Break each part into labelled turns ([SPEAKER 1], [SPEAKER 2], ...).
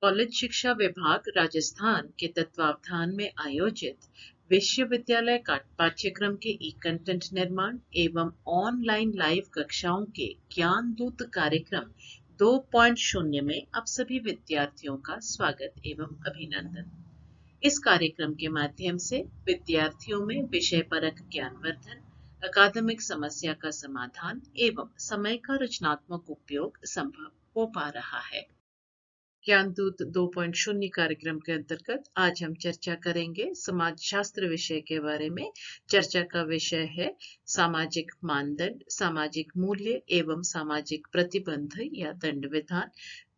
[SPEAKER 1] College शिक्षा विभाग राजस्थान के तत्वावधान में आयोजित विश्वविद्यालय का पाठ्यक्रम के ई कंटेंट निर्माण एवं ऑनलाइन लाइव कक्षाओं के ज्ञान दूत कार्यक्रम 2.0 में आप सभी विद्यार्थियों का स्वागत एवं अभिनंदन। इस कार्यक्रम के माध्यम से विद्यार्थियों में विषय परक ज्ञानवर्धन, अकादमिक समस्या का समाधान एवं समय का रचनात्मक उपयोग संभव हो पा रहा है। ज्ञानदूत 2.0 कार्यक्रम के अंतर्गत आज हम चर्चा करेंगे समाज शास्त्र विषय के बारे में। चर्चा का विषय है सामाजिक मानदंड, सामाजिक मूल्य एवं सामाजिक प्रतिबंध या दंड विधान।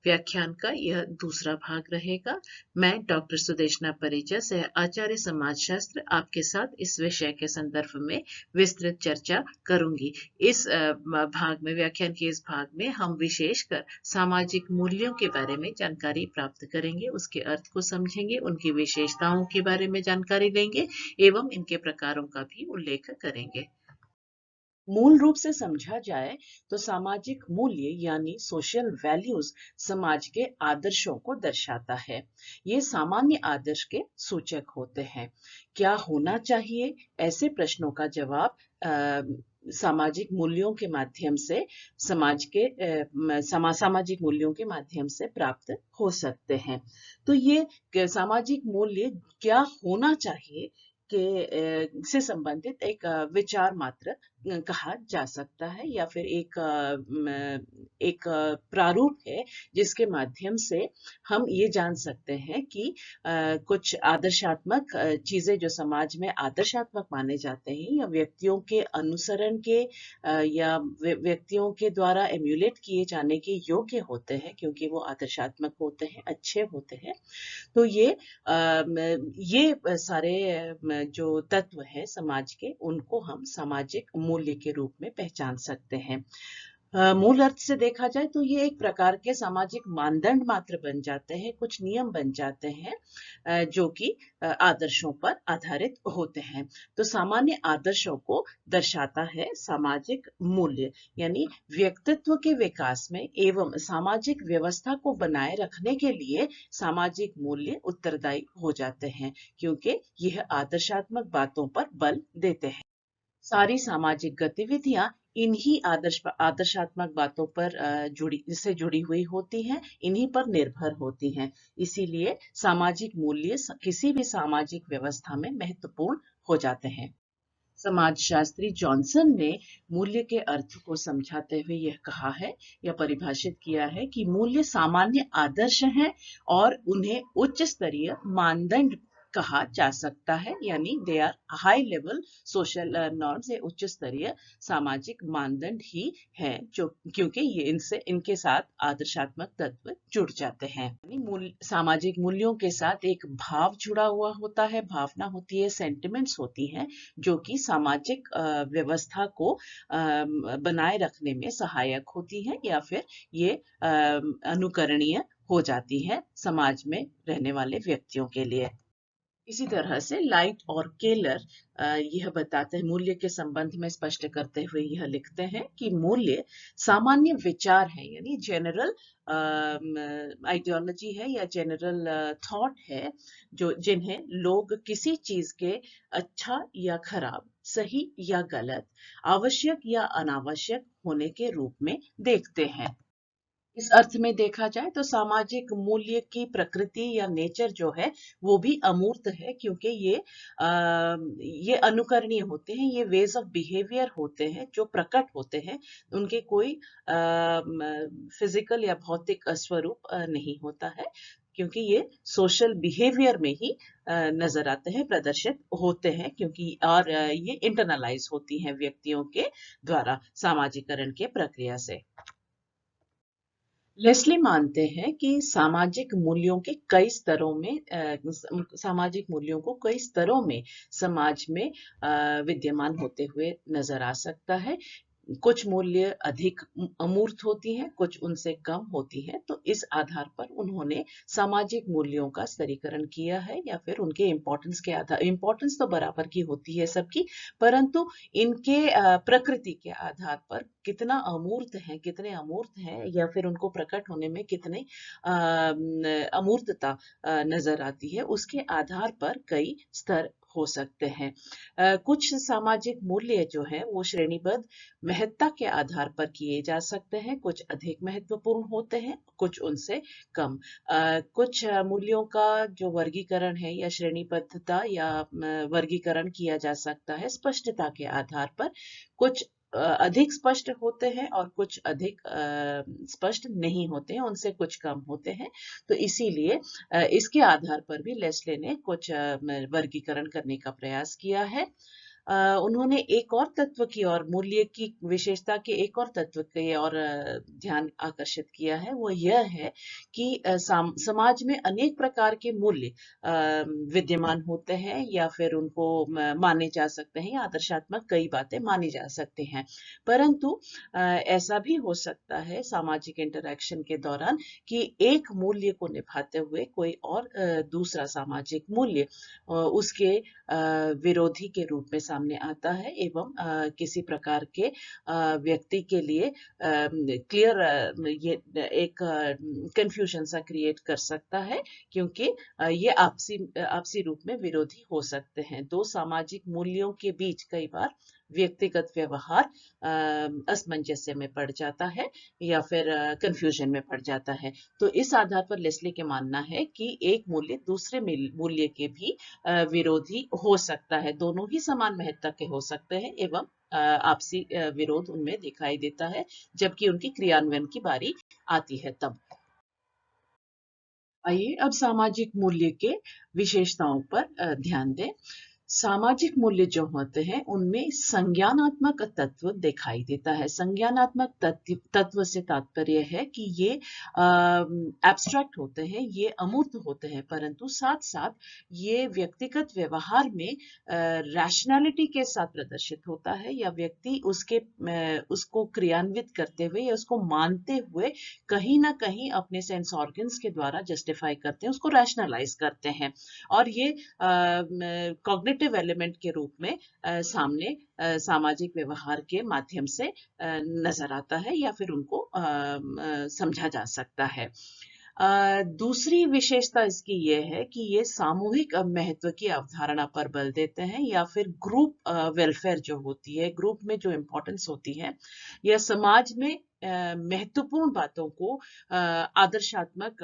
[SPEAKER 1] व्याख्यान का यह दूसरा भाग रहेगा। मैं डॉक्टर सुदेशना परिजा, सह आचार्य समाजशास्त्र, आपके साथ इस विषय के संदर्भ में विस्तृत चर्चा करूंगी। इस भाग में, व्याख्यान के इस भाग में हम विशेषकर सामाजिक मूल्यों के बारे में जानकारी प्राप्त करेंगे, उसके अर्थ को समझेंगे, उनकी विशेषताओं के बारे में जानकारी लेंगे एवं इनके प्रकारों का भी उल्लेख करेंगे।
[SPEAKER 2] मूल रूप से समझा जाए तो सामाजिक मूल्य यानी सोशल वैल्यूज समाज के आदर्शों को दर्शाता है। ये सामान्य आदर्श के सूचक होते हैं। क्या होना चाहिए, ऐसे प्रश्नों का जवाब सामाजिक मूल्यों के माध्यम से सामाजिक मूल्यों के माध्यम से प्राप्त हो सकते हैं। तो ये सामाजिक मूल्य क्या होना चाहिए के से संबंधित एक विचार मात्र कहा जा सकता है, या फिर एक प्रारूप है जिसके माध्यम से हम ये जान सकते हैं कि कुछ आदर्शात्मक चीजें जो समाज में आदर्शात्मक माने जाते हैं या व्यक्तियों के अनुसरण के या व्यक्तियों के द्वारा एम्यूलेट किए जाने के योग्य होते हैं, क्योंकि वो आदर्शात्मक होते हैं, अच्छे होते हैं। तो ये सारे जो तत्व है समाज के, उनको हम सामाजिक मूल्य के रूप में पहचान सकते हैं। मूल अर्थ से देखा जाए तो ये एक प्रकार के सामाजिक मानदंड मात्र बन जाते हैं, कुछ नियम बन जाते हैं जो कि आदर्शों पर आधारित होते हैं। तो सामान्य आदर्शों को दर्शाता है सामाजिक मूल्य, यानी व्यक्तित्व के विकास में एवं सामाजिक व्यवस्था को बनाए रखने के लिए सामाजिक मूल्य उत्तरदायी हो जाते हैं, क्योंकि यह आदर्शात्मक बातों पर बल देते हैं। सारी सामाजिक गतिविधियां इन्हीं आदर्शात्मक बातों पर जुड़ी हुई होती हैं, इन्हीं पर निर्भर होती हैं। इसीलिए सामाजिक मूल्य किसी भी सामाजिक व्यवस्था में महत्वपूर्ण हो जाते हैं। समाजशास्त्री जॉनसन ने मूल्य के अर्थ को समझाते हुए यह कहा है या परिभाषित किया है कि मूल्य सामान्य आदर्श हैं और उन्हें उच्च स्तरीय मानदंड कहा जा सकता है, यानी they are high level social norms, ये उच्च स्तरीय सामाजिक मानदंड ही है, जो क्योंकि इनके साथ आदर्शात्मक तत्व जुड़ जाते हैं। सामाजिक मूल्यों के साथ एक भाव जुड़ा हुआ होता है, भावना होती है, सेंटिमेंट्स होती हैं, जो कि सामाजिक व्यवस्था को बनाए रखने में सहायक होती हैं, या फिर ये अनुकरणीय हो जाती है समाज में रहने वाले व्यक्तियों के लिए। इसी तरह से लाइट और केलर यह बताते हैं, मूल्य के संबंध में स्पष्ट करते हुए यह लिखते हैं कि मूल्य सामान्य विचार है, यानी जनरल आइडियोलॉजी है या जनरल थॉट है, जो जिन्हें लोग किसी चीज के अच्छा या खराब, सही या गलत, आवश्यक या अनावश्यक होने के रूप में देखते हैं। इस अर्थ में देखा जाए तो सामाजिक मूल्य की प्रकृति या नेचर जो है वो भी अमूर्त है, क्योंकि ये अनुकरणीय होते हैं, ये वेज ऑफ बिहेवियर होते हैं जो प्रकट होते हैं, उनके कोई फिजिकल या भौतिक स्वरूप नहीं होता है, क्योंकि ये सोशल बिहेवियर में ही नजर आते हैं, प्रदर्शित होते हैं, क्योंकि और ये इंटरनलाइज होती हैं व्यक्तियों के द्वारा सामाजिकरण के प्रक्रिया से। लेस्ली मानते हैं कि सामाजिक मूल्यों के कई स्तरों में सामाजिक मूल्यों को कई स्तरों में समाज में विद्यमान होते हुए नजर आ सकता है। कुछ मूल्य अधिक अमूर्त होती हैं, कुछ उनसे कम होती हैं। तो इस आधार पर उन्होंने सामाजिक मूल्यों का स्तरीकरण किया है, या फिर उनके इम्पोर्टेंस के आधार, इम्पोर्टेंस तो बराबर की होती है सबकी, परंतु इनके प्रकृति के आधार पर कितना अमूर्त है, कितने अमूर्त हैं, या फिर उनको प्रकट होने में कितने अमूर्तता नजर आती है, उसके आधार पर कई स्तर हो सकते हैं। कुछ सामाजिक मूल्य जो है वो श्रेणीबद्ध महत्ता के आधार पर किए जा सकते हैं, कुछ अधिक महत्वपूर्ण होते हैं, कुछ उनसे कम। कुछ मूल्यों का जो वर्गीकरण है या श्रेणीबद्धता या वर्गीकरण किया जा सकता है स्पष्टता के आधार पर। कुछ अधिक स्पष्ट होते हैं और कुछ अधिक स्पष्ट नहीं होते हैं, उनसे कुछ कम होते हैं। तो इसीलिए इसके आधार पर भी लेस्ले ने कुछ वर्गीकरण करने का प्रयास किया है। उन्होंने एक और तत्व की और मूल्य की विशेषता के एक और तत्व की और ध्यान आकर्षित किया है, वो यह है कि समाज में अनेक प्रकार के मूल्य विद्यमान होते हैं, या फिर उनको माने जा सकते हैं, या आदर्शात्मक कई बातें मानी जा सकती हैं। परंतु ऐसा भी हो सकता है सामाजिक इंटरैक्शन के दौरान कि एक मूल्य को निभाते हुए कोई और दूसरा सामाजिक मूल्य उसके विरोधी के रूप में सामने आता है, एवं किसी प्रकार के व्यक्ति के लिए क्लियर ये एक कंफ्यूजन सा क्रिएट कर सकता है, क्योंकि ये आपसी रूप में विरोधी हो सकते हैं। दो सामाजिक मूल्यों के बीच कई बार व्यक्तिगत व्यवहार असमंजस्य में पड़ जाता है, या फिर कंफ्यूजन में पड़ जाता है। तो इस आधार पर लेस्ले के मानना है कि एक मूल्य दूसरे मूल्य के भी विरोधी हो सकता है, दोनों ही समान महत्ता के हो सकते हैं, एवं आपसी विरोध उनमें दिखाई देता है जबकि उनकी क्रियान्वयन की बारी आती है तब। आइए अब सामाजिक मूल्य के विशेषताओं पर ध्यान दें। सामाजिक मूल्य जो होते हैं उनमें संज्ञानात्मक तत्व दिखाई देता है। संज्ञानात्मक तत्व से तात्पर्य है कि ये एब्स्ट्रैक्ट होते हैं, ये अमूर्त होते हैं, परंतु साथ साथ ये व्यक्तिगत व्यवहार में रैशनैलिटी के साथ प्रदर्शित होता है, या व्यक्ति उसको क्रियान्वित करते हुए या उसको मानते हुए कहीं ना कहीं अपने सेंस ऑर्गन्स के द्वारा जस्टिफाई करते हैं, उसको रैशनलाइज करते हैं, और ये कॉग्निटिव एलिमेंट के रूप में सामने सामाजिक व्यवहार के माध्यम से नजर आता है, या फिर उनको समझा जा सकता है। दूसरी विशेषता इसकी ये है कि ये सामूहिक महत्व की अवधारणा पर बल देते हैं, या फिर ग्रुप वेलफेयर जो होती है, ग्रुप में जो इम्पोर्टेंस होती है, या समाज में महत्वपूर्ण बातों को आदर्शात्मक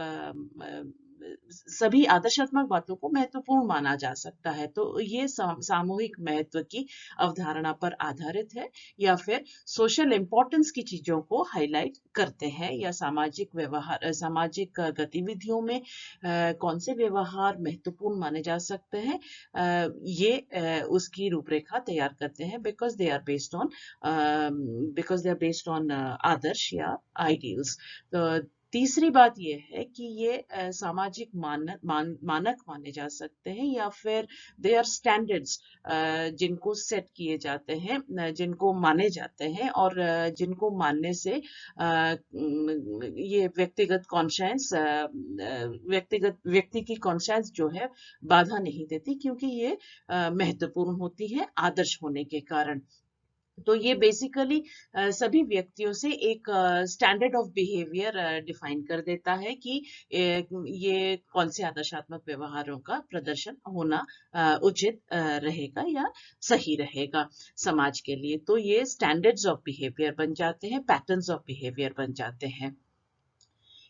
[SPEAKER 2] सभी आदर्शात्मक बातों को महत्वपूर्ण माना जा सकता है। तो ये सामूहिक महत्व की अवधारणा पर आधारित है, या फिर सोशल इंपॉर्टेंस की चीजों को हाईलाइट करते हैं, या सामाजिक व्यवहार, सामाजिक गतिविधियों में कौन से व्यवहार महत्वपूर्ण माने जा सकते हैं, ये उसकी रूपरेखा तैयार करते हैं, because they are based on आदर्श या आइडियल्स। तो तीसरी बात यह है कि ये सामाजिक मानक माने जा सकते हैं, या फिर दे आर स्टैंडर्ड्स जिनको सेट किए जाते हैं, जिनको माने जाते हैं, और जिनको मानने से ये व्यक्तिगत कॉन्शियंस व्यक्ति की कॉन्शियंस जो है बाधा नहीं देती, क्योंकि ये महत्वपूर्ण होती है आदर्श होने के कारण। तो ये बेसिकली सभी व्यक्तियों से एक स्टैंडर्ड ऑफ बिहेवियर डिफाइन कर देता है कि ये कौन से आदर्शात्मक व्यवहारों का प्रदर्शन होना उचित रहेगा या सही रहेगा समाज के लिए। तो ये स्टैंडर्ड्स ऑफ बिहेवियर बन जाते हैं, पैटर्न्स ऑफ बिहेवियर बन जाते हैं।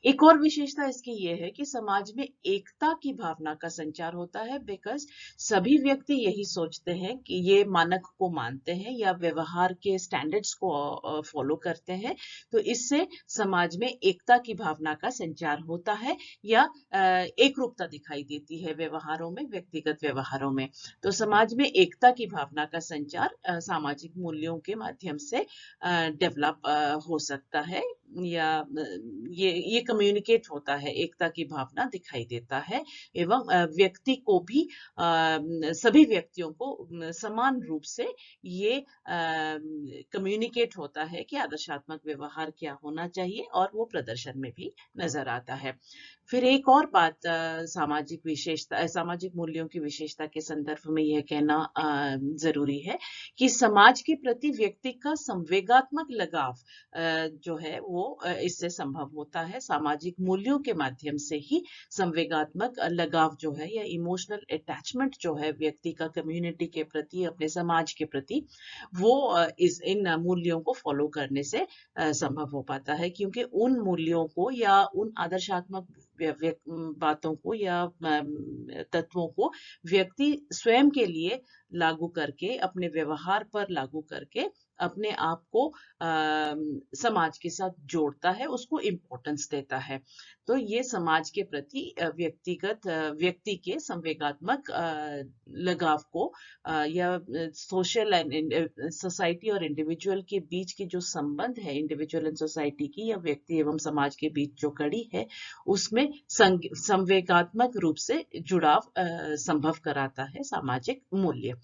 [SPEAKER 2] एक और विशेषता इसकी ये है कि समाज में एकता की भावना का संचार होता है, बिकॉज सभी व्यक्ति यही सोचते हैं कि ये मानक को मानते हैं या व्यवहार के स्टैंडर्ड्स को फॉलो करते हैं। तो इससे समाज में एकता की भावना का संचार होता है, या एक रूपता दिखाई देती है व्यवहारों में, व्यक्तिगत व्यवहारों में। तो समाज में एकता की भावना का संचार सामाजिक मूल्यों के माध्यम से डेवलप हो सकता है, या ये कम्युनिकेट होता है, एकता की भावना दिखाई देता है, एवं व्यक्ति को भी सभी व्यक्तियों को समान रूप से ये कम्युनिकेट होता है कि आदर्शात्मक व्यवहार क्या होना चाहिए, और वो प्रदर्शन में भी नजर आता है। फिर एक और बात सामाजिक विशेषता, सामाजिक मूल्यों की विशेषता के संदर्भ में यह कहना जरूरी है कि समाज के प्रति व्यक्ति का संवेगात्मक लगाव जो है वो इससे संभव होता है। सामाजिक मूल्यों के माध्यम से ही संवेगात्मक लगाव जो है या इमोशनल अटैचमेंट जो है व्यक्ति का कम्युनिटी के प्रति, अपने समाज के प्रति, वो इस इन मूल्यों को फॉलो करने से संभव हो पाता है, क्योंकि उन मूल्यों को या उन आदर्शात्मक बातों को या तत्वों को व्यक्ति स्वयं के लिए लागू करके, अपने व्यवहार पर लागू करके अपने आप को समाज के साथ जोड़ता है, उसको इम्पोर्टेंस देता है। तो ये समाज के प्रति व्यक्ति के संवेगात्मक लगाव को या सोशल एंड सोसाइटी और इंडिविजुअल के बीच की जो संबंध है, इंडिविजुअल एंड सोसाइटी की या व्यक्ति एवं समाज के बीच जो कड़ी है, उसमें संवेगात्मक रूप से जुड़ाव संभव कराता है सामाजिक मूल्य।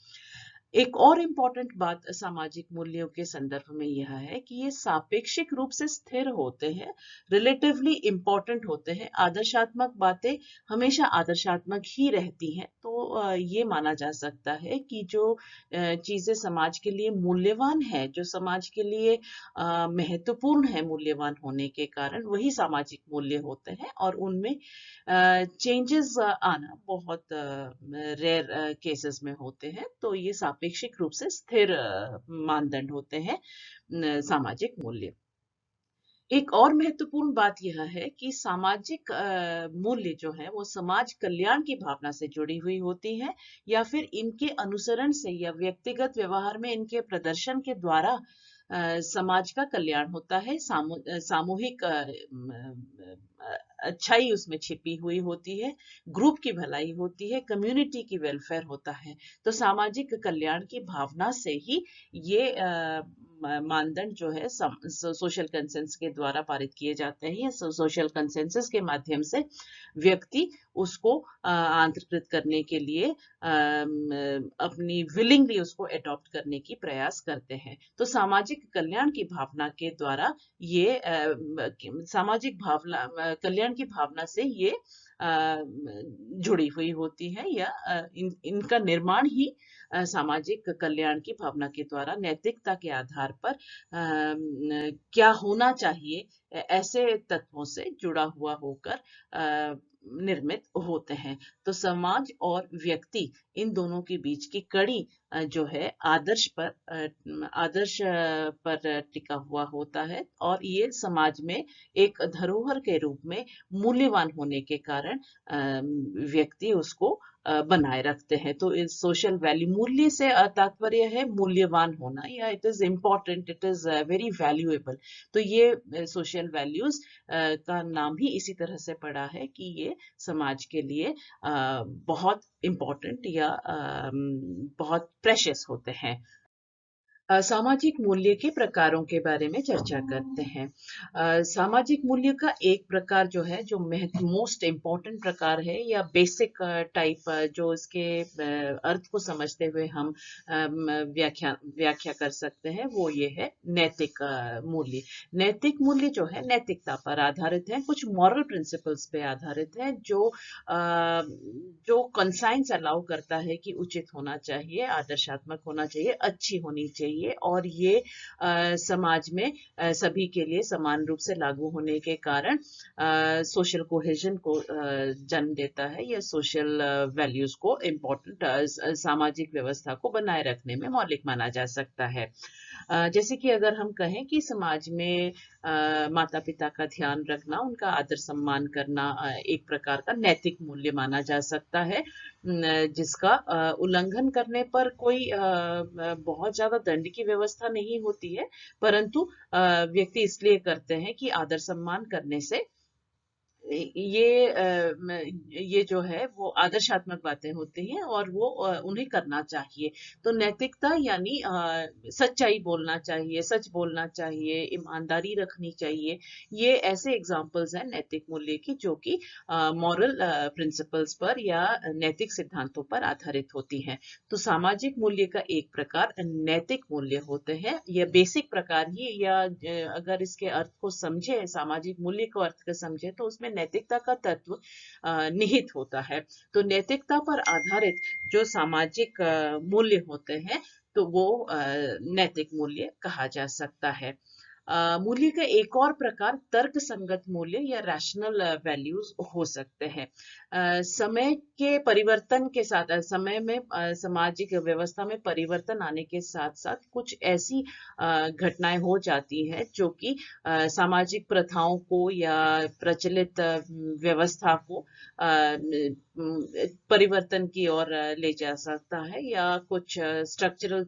[SPEAKER 2] एक और इम्पॉर्टेंट बात सामाजिक मूल्यों के संदर्भ में यह है कि ये सापेक्षिक रूप से स्थिर होते हैं, रिलेटिवली इम्पॉर्टेंट होते हैं। आदर्शात्मक बातें हमेशा आदर्शात्मक ही रहती हैं। तो ये माना जा सकता है कि जो चीजें समाज के लिए मूल्यवान है, जो समाज के लिए महत्वपूर्ण है मूल्यवान होने के कारण, वही सामाजिक मूल्य होते हैं और उनमें चेंजेस आना बहुत रेयर केसेस में होते हैं। तो ये सापेक्षिक रूप से स्थिर मानदंड होते हैं सामाजिक मूल्य। एक और महत्वपूर्ण बात यह है कि सामाजिक मूल्य जो है वो समाज कल्याण की भावना से जुड़ी हुई होती है, या फिर इनके अनुसरण से या व्यक्तिगत व्यवहार में इनके प्रदर्शन के द्वारा समाज का कल्याण होता है। सामूहिक अच्छाई उसमें छिपी हुई होती है, ग्रुप की भलाई होती है, कम्युनिटी की वेलफेयर होता है। तो सामाजिक कल्याण की भावना से ही ये मानदंड जो है सोशल कंसेंसस के द्वारा पारित किए जाते हैं, या सोशल कंसेंसस के माध्यम से व्यक्ति उसको आंतरिकृत करने के लिए अपनी विलिंगली उसको अडॉप्ट करने की प्रयास करते हैं। तो सामाजिक कल्याण की भावना के द्वारा ये सामाजिक भावना कल्याण की भावना से ये जुड़ी हुई होती है, या इनका निर्माण ही सामाजिक कल्याण की भावना के द्वारा नैतिकता के आधार पर क्या होना चाहिए ऐसे तत्वों से जुड़ा हुआ होकर निर्मित होते हैं। तो समाज और व्यक्ति, इन दोनों के बीच की कड़ी जो है आदर्श पर टिका हुआ होता है, और ये समाज में एक धरोहर के रूप में मूल्यवान होने के कारण व्यक्ति उसको बनाए रखते हैं। तो इस सोशल वैल्यू, मूल्य से तात्पर्य है मूल्यवान होना, या it is important, it is very valuable. तो ये सोशल वैल्यूज का नाम ही इसी तरह से पड़ा है कि ये समाज के लिए बहुत इम्पोर्टेंट या बहुत प्रेशियस होते हैं। सामाजिक मूल्य के प्रकारों के बारे में चर्चा करते हैं। सामाजिक मूल्य का एक प्रकार जो है, जो मोस्ट इम्पोर्टेंट प्रकार है या बेसिक टाइप, जो इसके अर्थ को समझते हुए हम व्याख्या कर सकते हैं, वो ये है नैतिक मूल्य। नैतिक मूल्य जो है नैतिकता पर आधारित है, कुछ मॉरल प्रिंसिपल्स पे आधारित है, जो कंसाइंस अलाउ करता है कि उचित होना चाहिए, आदर्शात्मक होना चाहिए, अच्छी होनी चाहिए, और ये समाज में सभी के लिए समान रूप से लागू होने के कारण सोशल कोहेजन को जन्म देता है, या सोशल वैल्यूज को इम्पोर्टेंट, सामाजिक व्यवस्था को बनाए रखने में मौलिक माना जा सकता है। जैसे कि अगर हम कहें कि समाज में माता पिता का ध्यान रखना, उनका आदर सम्मान करना एक प्रकार का नैतिक मूल्य माना जा सकता है, जिसका उल्लंघन करने पर कोई बहुत ज्यादा दंड की व्यवस्था नहीं होती है, परंतु व्यक्ति इसलिए करते हैं कि आदर सम्मान करने से ये जो है वो आदर्शात्मक बातें होती हैं, और वो उन्हें करना चाहिए। तो नैतिकता यानी सच्चाई बोलना चाहिए, सच बोलना चाहिए, ईमानदारी रखनी चाहिए। ये ऐसे एग्जाम्पल्स हैं नैतिक मूल्य की, जो कि मॉरल प्रिंसिपल्स पर या नैतिक सिद्धांतों पर आधारित होती हैं। तो सामाजिक मूल्य का एक प्रकार नैतिक मूल्य होते हैं, यह बेसिक प्रकार ही, या अगर इसके अर्थ को समझे, सामाजिक मूल्य को अर्थ को समझे, तो उसमें नैतिकता का तत्व निहित होता है। तो नैतिकता पर आधारित जो सामाजिक मूल्य होते हैं, तो वो नैतिक मूल्य कहा जा सकता है। मूल्य का एक और प्रकार तर्क संगत मूल्य या रैशनल वैल्यूज हो सकते हैं। समय के परिवर्तन के साथ, समय में सामाजिक व्यवस्था में परिवर्तन आने के साथ साथ कुछ ऐसी घटनाएं हो जाती हैं जो कि सामाजिक प्रथाओं को या प्रचलित व्यवस्था को परिवर्तन की ओर ले जा सकता है, या कुछ स्ट्रक्चरल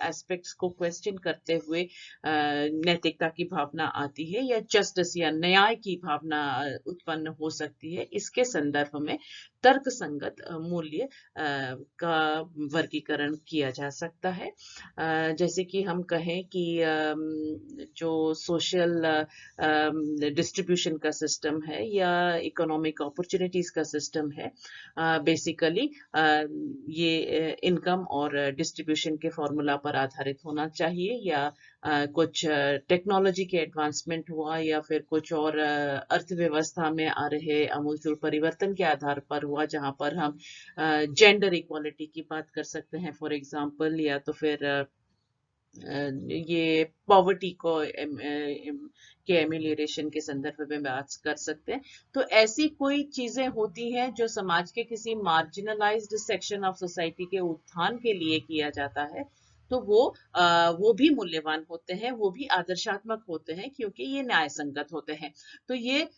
[SPEAKER 2] एस्पेक्ट्स को क्वेश्चन करते हुए नैतिकता की भावना आती है, या जस्टिस या न्याय की भावना उत्पन्न हो सकती है। इसके संदर्भ में तर्क संगत मूल्य का वर्गीकरण किया जा सकता है। जैसे कि हम कहें कि जो सोशल डिस्ट्रीब्यूशन का सिस्टम है या इकोनॉमिक अपॉर्चुनिटीज का सिस्टम है, बेसिकली ये इनकम और डिस्ट्रीब्यूशन के फॉर्मूला पर आधारित होना चाहिए, या कुछ टेक्नोलॉजी के एडवांसमेंट हुआ, या फिर कुछ और अर्थव्यवस्था में आ रहे आमूलचूल परिवर्तन के आधार पर हुआ, जहां पर हम जेंडर इक्वालिटी की बात कर सकते हैं फॉर एग्जांपल, या तो फिर ये पॉवर्टी को के एमिलियरेशन के संदर्भ में बात कर सकते हैं। तो ऐसी कोई चीजें होती हैं जो समाज के किसी मार्जिनलाइज्ड सेक्शन ऑफ सोसाइटी के उत्थान के लिए किया जाता है, तो वो भी मूल्यवान होते हैं, वो भी आदर्शात्मक होते हैं, क्योंकि ये न्याय संगत होते हैं। तो ये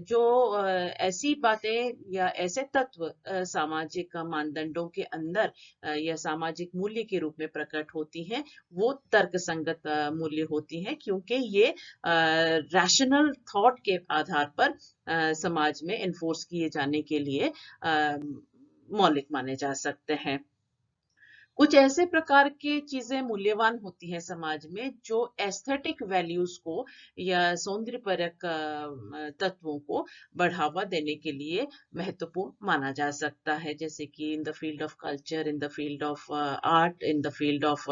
[SPEAKER 2] जो ऐसी बातें या ऐसे तत्व सामाजिक मानदंडों के अंदर या सामाजिक मूल्य के रूप में प्रकट होती हैं, वो तर्क संगत मूल्य होती हैं, क्योंकि ये रैशनल थॉट के आधार पर समाज में एनफोर्स किए जाने के लिए मौलिक माने जा सकते हैं। कुछ ऐसे प्रकार की चीजें मूल्यवान होती हैं समाज में जो एस्थेटिक वैल्यूज को या सौंदर्यपरक तत्वों को बढ़ावा देने के लिए महत्वपूर्ण माना जा सकता है, जैसे कि in the field of culture, in the field of art, in the field of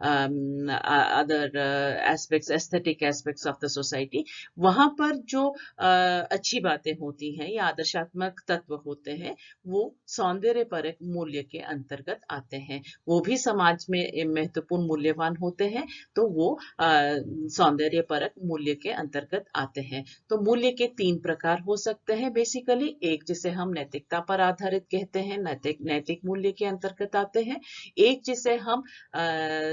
[SPEAKER 2] other aspects, aesthetic aspects of the society. वहां पर जो अच्छी बातें होती हैं या आदर्शात्मक तत्व होते हैं, वो सौंदर्यपरक मूल्य के अंतर्गत आते हैं। वो भी समाज में महत्वपूर्ण मूल्यवान होते हैं, तो वो सौंदर्य परक मूल्य के अंतर्गत आते हैं। तो मूल्य के 3 प्रकार हो सकते हैं बेसिकली। एक जिसे हम नैतिकता पर आधारित कहते हैं, नैतिक मूल्य के अंतर्गत आते हैं। एक जिसे हम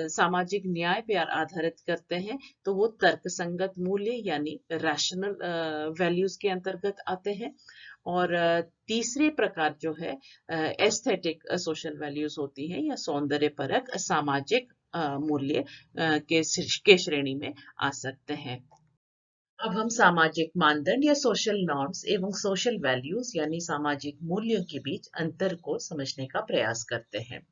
[SPEAKER 2] सामाजिक न्याय पर आधारित करते हैं, तो वो तर्क संगत मूल्य यानी रैशनल वैल्यूज के अंतर्गत आते हैं। और तीसरे प्रकार जो है एस्थेटिक सोशल वैल्यूज होती हैं, या सौंदर्य परक सामाजिक मूल्य के श्रेणी में आ सकते हैं। अब हम सामाजिक मानदंड या सोशल नॉर्म्स एवं सोशल वैल्यूज यानी सामाजिक मूल्यों के बीच अंतर को समझने का प्रयास करते हैं।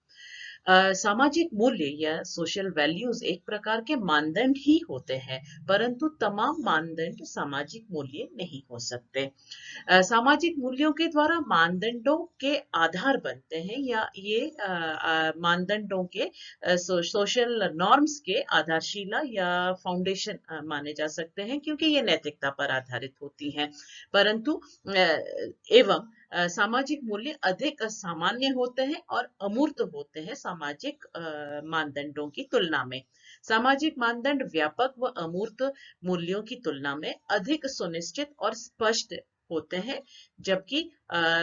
[SPEAKER 2] सामाजिक मूल्य या सोशल वैल्यूज एक प्रकार के मानदंड ही होते हैं, परंतु तमाम मानदंड सामाजिक मूल्य नहीं हो सकते। सामाजिक मूल्यों के द्वारा मानदंडों के आधार बनते हैं, या ये मानदंडों के सोशल नॉर्म्स के आधारशिला या फाउंडेशन माने जा सकते हैं, क्योंकि ये नैतिकता पर आधारित होती हैं। परंतु एवं सामाजिक मूल्य अधिक सामान्य होते हैं और अमूर्त होते हैं सामाजिक मानदंडों की तुलना में। सामाजिक मानदंड व्यापक व अमूर्त मूल्यों की तुलना में अधिक सुनिश्चित और स्पष्ट होते हैं, जबकि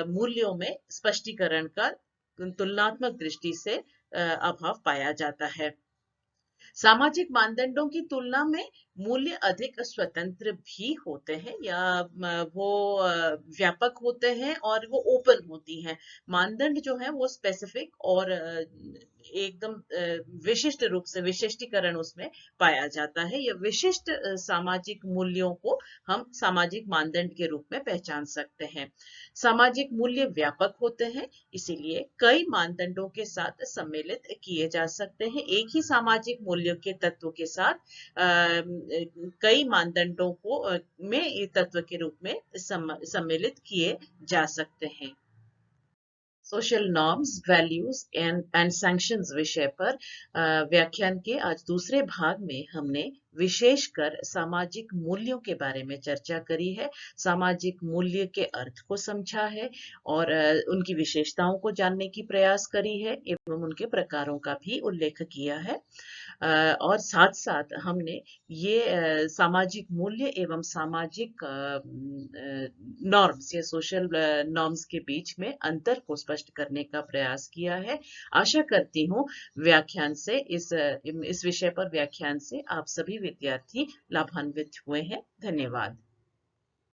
[SPEAKER 2] मूल्यों में स्पष्टीकरण का तुलनात्मक दृष्टि से अभाव पाया जाता है। सामाजिक मानदंडों की तुलना में मूल्य अधिक स्वतंत्र भी होते हैं, या वो व्यापक होते हैं और वो ओपन होती हैं। मानदंड जो है वो स्पेसिफिक और एकदम विशिष्ट रूप से विशिष्टीकरण उसमें पाया जाता है, या विशिष्ट सामाजिक मूल्यों को हम सामाजिक मानदंड के रूप में पहचान सकते हैं। सामाजिक मूल्य व्यापक होते हैं, इसीलिए कई मानदंडों के साथ सम्मिलित किए जा सकते हैं। एक ही सामाजिक मूल्यों के तत्व के साथ कई मानदंडों को में तत्व के रूप में सम्मिलित किए जा सकते हैं।
[SPEAKER 1] Social norms, values and sanctions विषय पर व्याख्यान के आज दूसरे भाग में हमने विशेषकर सामाजिक मूल्यों के बारे में चर्चा करी है, सामाजिक मूल्य के अर्थ को समझा है और उनकी विशेषताओं को जानने की प्रयास करी है एवं उनके प्रकारों का भी उल्लेख किया है। और साथ साथ हमने ये सामाजिक मूल्य एवं सामाजिक नॉर्म्स या सोशल नॉर्म्स के बीच में अंतर को स्पष्ट करने का प्रयास किया है। आशा करती हूँ व्याख्यान से इस विषय पर व्याख्यान से आप सभी विद्यार्थी लाभान्वित हुए हैं। धन्यवाद।